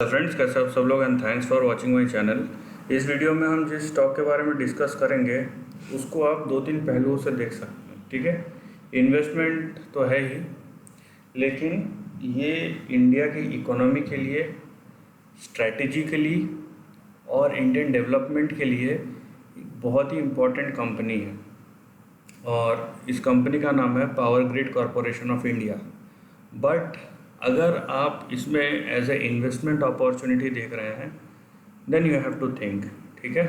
Friends, कैसे आप सब लोग and thanks for watching my channel. इस वीडियो में हम जिस स्टॉक के बारे में डिस्कस करेंगे उसको आप दो तीन पहलुओं से देख सकते हैं। ठीक है, इन्वेस्टमेंट तो है ही, लेकिन ये इंडिया की इकोनॉमी के लिए, स्ट्रैटेजिकली और इंडियन डेवलपमेंट के लिए बहुत ही इम्पोर्टेंट कंपनी है। और इस कंपनी का नाम है power grid corporation of India. But अगर आप इसमें एज ए इन्वेस्टमेंट अपॉर्चुनिटी देख रहे हैं then you have to think. ठीक है,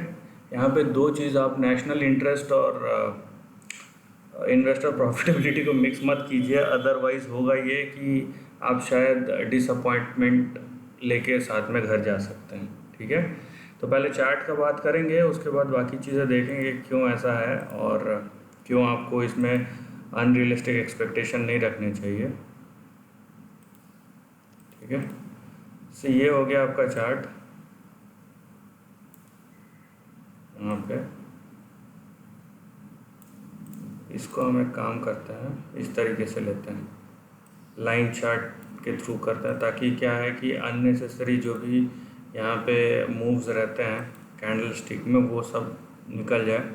यहाँ पे दो चीज़, आप नेशनल इंटरेस्ट और इन्वेस्टर प्रॉफिटेबिलिटी को मिक्स मत कीजिए, अदरवाइज होगा ये कि आप शायद डिसअपॉइंटमेंट लेके साथ में घर जा सकते हैं। ठीक है, तो पहले चार्ट का बात करेंगे, उसके बाद बाकी चीज़ें देखेंगे क्यों ऐसा है और क्यों आपको इसमें अनरियलिस्टिक एक्सपेक्टेशन नहीं रखने चाहिए। ठीक है, तो ये हो गया आपका चार्ट। यहाँ पे इसको हम एक काम करते हैं, इस तरीके से लेते हैं, लाइन चार्ट के थ्रू करते हैं, ताकि क्या है कि अननेसेसरी जो भी यहाँ पे मूव्स रहते हैं कैंडल स्टिक में वो सब निकल जाए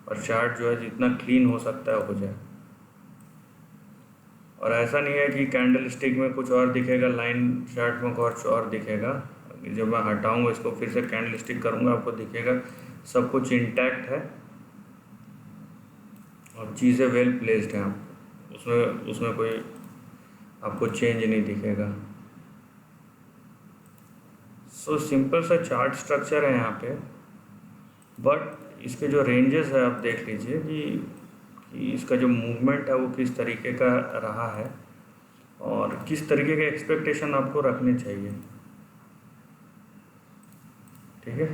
और चार्ट जो है जितना क्लीन हो सकता है हो जाए। और ऐसा नहीं है कि कैंडल स्टिक में कुछ और दिखेगा, लाइन चार्ट में कुछ और दिखेगा। जब मैं हटाऊंगा इसको, फिर से कैंडल स्टिक करूँगा, आपको दिखेगा सब कुछ इंटैक्ट है और चीज़ें वेल प्लेस्ड हैं। आप उसमें कोई आपको चेंज नहीं दिखेगा। सो सिंपल सा चार्ट स्ट्रक्चर है यहाँ पे, बट इसके जो रेंजेस है आप देख लीजिए कि इसका जो मूवमेंट है वो किस तरीके का रहा है और किस तरीके के एक्सपेक्टेशन आपको रखने चाहिए। ठीक है,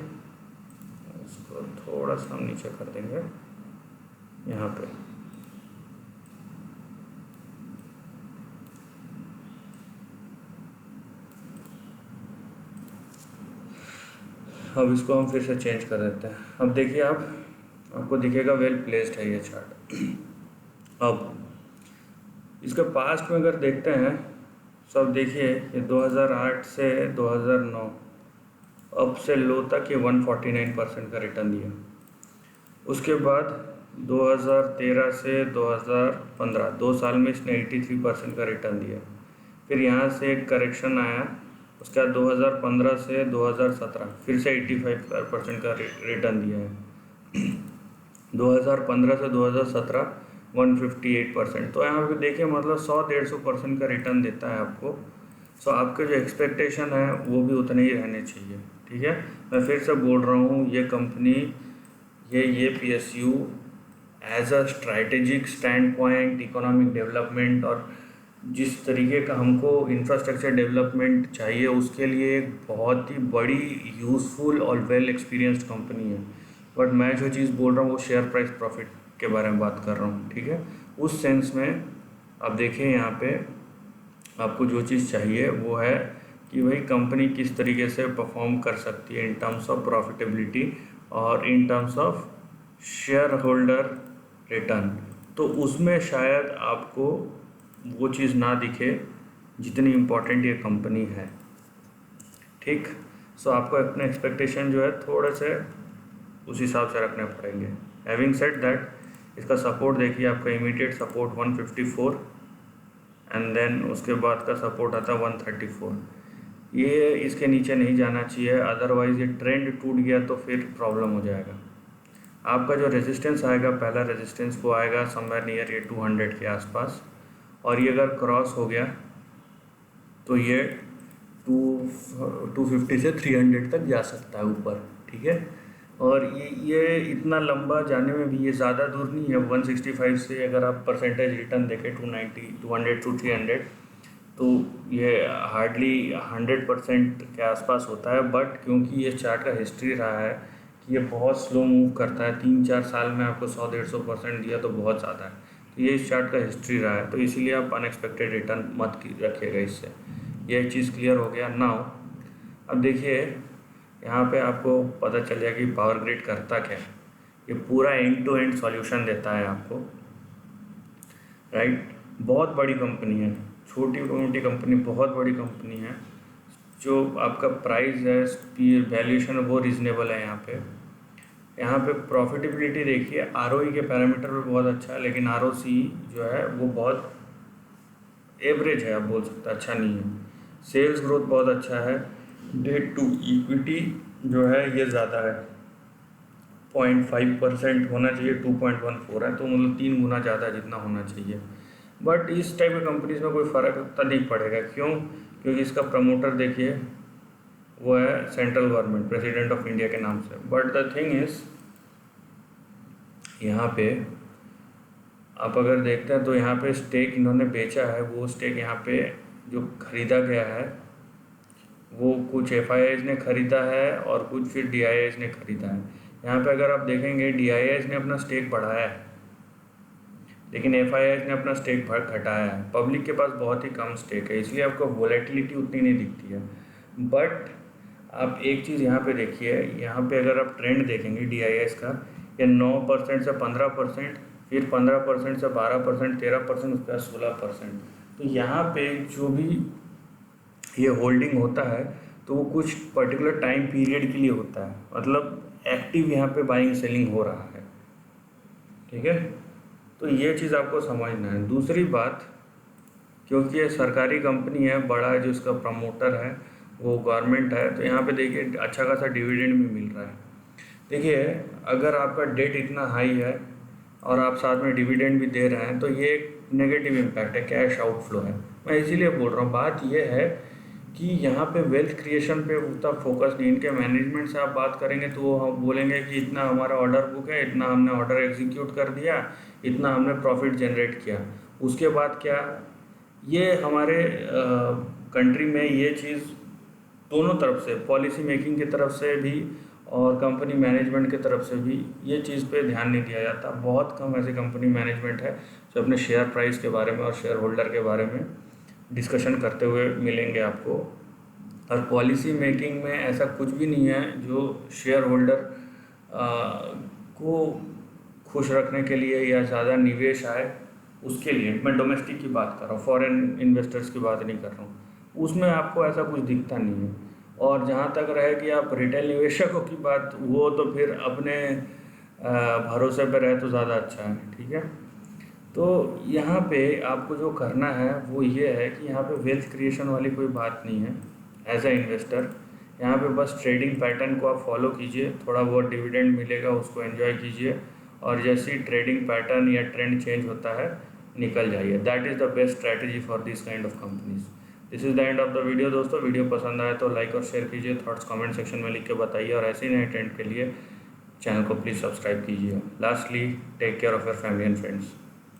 इसको थोड़ा सा हम नीचे कर देंगे यहाँ पे। अब इसको हम फिर से चेंज कर देते हैं। अब देखिए, आपको दिखेगा वेल प्लेस्ड है ये चार्ट। अब इसके पास्ट में अगर देखते हैं, सब देखिए ये 2008 से 2009 अप से लो तक ये 149% का रिटर्न दिया। उसके बाद 2013 से 2015 2 साल में इसने 83% का रिटर्न दिया। फिर यहाँ से एक करेक्शन आया, उसके बाद 2015 से 2017 फिर से 85% का रिटर्न दिया है। 2015 से 2017 158%। तो यहाँ पे देखिए मतलब 100-150% का रिटर्न देता है आपको। सो आपके जो एक्सपेक्टेशन है वो भी उतने ही रहने चाहिए। ठीक है, मैं फिर से बोल रहा हूँ, ये कंपनी ये PSU as a strategic standpoint, economic development और जिस तरीके का हमको इंफ्रास्ट्रक्चर डेवलपमेंट चाहिए उसके लिए एक बहुत ही बड़ी यूज़फुल और वेल एक्सपीरियंस्ड कंपनी है। बट मैं जो चीज़ बोल रहा हूँ वो शेयर प्राइस प्रॉफिट के बारे में बात कर रहा हूँ। ठीक है, उस सेंस में आप देखिए यहाँ पे आपको जो चीज़ चाहिए वो है कि भाई कंपनी किस तरीके से परफॉर्म कर सकती है इन टर्म्स ऑफ प्रॉफिटेबिलिटी और in terms of share holder return. तो उसमें शायद आपको वो चीज़ ना दिखे जितनी इम्पोर्टेंट ये कंपनी है। ठीक, सो आपको अपने एक्सपेक्टेशन जो है थोड़े से उस हिसाब से रखने पड़ेंगे। हैविंग सेड दैट, इसका सपोर्ट देखिए, आपका इमीडिएट सपोर्ट 154 एंड देन उसके बाद का सपोर्ट आता है 134। ये इसके नीचे नहीं जाना चाहिए, अदरवाइज़ ये ट्रेंड टूट गया तो फिर प्रॉब्लम हो जाएगा। आपका जो रेजिस्टेंस आएगा, पहला रेजिस्टेंस वो आएगा समवेयर नियर ये 200 के आसपास, और ये अगर क्रॉस हो गया तो ये 250 से 300 तक जा सकता है ऊपर। ठीक है, और ये इतना लंबा जाने में भी ये ज़्यादा दूर नहीं है। 165 से अगर आप परसेंटेज रिटर्न देखें 290 200 to 300, तो ये हार्डली 100% के आसपास होता है। बट क्योंकि ये चार्ट का हिस्ट्री रहा है कि ये बहुत स्लो मूव करता है, 3-4 साल में आपको 100-150% दिया तो बहुत ज़्यादा है। तो ये इस चार्ट का हिस्ट्री रहा है, तो इसीलिए आप अनएक्सपेक्टेड रिटर्न मत रखिएगा इससे। ये चीज़ क्लियर हो गया। नाउ अब देखिए यहाँ पे आपको पता चल जाएगा कि पावर ग्रिड करता क्या है। ये पूरा एंड टू एंड सॉल्यूशन देता है आपको, राइट। बहुत बड़ी कंपनी है, छोटी मोटी कंपनी, बहुत बड़ी कंपनी है। जो आपका प्राइस है, वैल्यूएशन है, वो रीज़नेबल है यहाँ पे प्रॉफिटेबिलिटी देखिए, आरओई के पैरामीटर पे बहुत अच्छा है, लेकिन आरओसी जो है वो बहुत एवरेज है, आप बोल सकते हैं, अच्छा नहीं है। सेल्स ग्रोथ बहुत अच्छा है। डेट टू इक्विटी जो है ये ज़्यादा है, 0.5% होना चाहिए, 2.14 है, तो मतलब 3 गुना ज़्यादा जितना होना चाहिए। बट इस टाइप की कंपनीज में कोई फ़र्क उतना नहीं पड़ेगा। क्यों? क्योंकि इसका प्रमोटर देखिए वो है central government, president of India के नाम से। बट द थिंग इज़ यहाँ पे आप अगर देखते हैं तो यहाँ पे स्टेक इन्होंने बेचा है, वो स्टेक यहाँ पे जो खरीदा गया है वो कुछ एफआईआईज ने खरीदा है और कुछ फिर डीआईआईज ने खरीदा है। यहाँ पे अगर आप देखेंगे डीआईआईज ने अपना स्टेक बढ़ाया है, लेकिन एफआईआईज ने अपना स्टेक घटाया है। पब्लिक के पास बहुत ही कम स्टेक है, इसलिए आपको वोलेटिलिटी उतनी नहीं दिखती है। बट आप एक चीज़ यहाँ पे देखिए, यहाँ पे अगर आप ट्रेंड देखेंगे डीआईआईज का, ये 9% से 15%, फिर 15% से 12%, 13%, उसके बाद 16%। तो यहाँ पे जो भी ये होल्डिंग होता है तो वो कुछ पर्टिकुलर टाइम पीरियड के लिए होता है, मतलब एक्टिव यहाँ पे बाइंग सेलिंग हो रहा है। ठीक है, तो ये चीज़ आपको समझना है। दूसरी बात, क्योंकि ये सरकारी कंपनी है, बड़ा जो इसका प्रमोटर है वो गवर्नमेंट है, तो यहाँ पे देखिए अच्छा खासा डिविडेंड भी मिल रहा है। देखिए अगर आपका डेट इतना हाई है और आप साथ में डिविडेंड भी दे रहे हैं तो ये एक नेगेटिव इम्पैक्ट है, कैश आउटफ्लो है। मैं इसीलिए बोल रहा हूँ, बात ये है कि यहाँ पे वेल्थ क्रिएशन पे उतना फोकस नहीं। इनके मैनेजमेंट से आप बात करेंगे तो वो हम बोलेंगे कि इतना हमारा ऑर्डर बुक है, इतना हमने ऑर्डर एग्जीक्यूट कर दिया, इतना हमने प्रॉफिट जनरेट किया। उसके बाद क्या, ये हमारे कंट्री में ये चीज़ दोनों तरफ से, पॉलिसी मेकिंग की तरफ से भी और कंपनी मैनेजमेंट की तरफ से भी ये चीज़ पे ध्यान नहीं दिया जाता। बहुत कम ऐसी कंपनी मैनेजमेंट है जो अपने शेयर प्राइस के बारे में और शेयर होल्डर के बारे में डिस्कशन करते हुए मिलेंगे आपको। और पॉलिसी मेकिंग में ऐसा कुछ भी नहीं है जो शेयर होल्डर को खुश रखने के लिए या ज़्यादा निवेश आए उसके लिए। मैं डोमेस्टिक की बात कर रहा हूँ, फॉरेन इन्वेस्टर्स की बात नहीं कर रहा हूँ, उसमें आपको ऐसा कुछ दिखता नहीं है। और जहाँ तक रहे कि आप रिटेल निवेशकों की बात, वो तो फिर अपने भरोसे पर रहे तो ज़्यादा अच्छा है। ठीक है, तो यहाँ पे आपको जो करना है वो ये है कि यहाँ पे वेल्थ क्रिएशन वाली कोई बात नहीं है एज अ इन्वेस्टर। यहाँ पे बस ट्रेडिंग पैटर्न को आप फॉलो कीजिए, थोड़ा बहुत डिविडेंड मिलेगा उसको एंजॉय कीजिए, और जैसे ही ट्रेडिंग पैटर्न या ट्रेंड चेंज होता है निकल जाइए। That is the best strategy for this kind of companies. This is the end of the video दोस्तों। वीडियो पसंद आए तो लाइक और शेयर कीजिए, थॉट्स कमेंट सेक्शन में लिख के बताइए, और ऐसे ही नए ट्रेंड के लिए चैनल को प्लीज़ सब्सक्राइब कीजिए। Lastly, take care of your family and friends.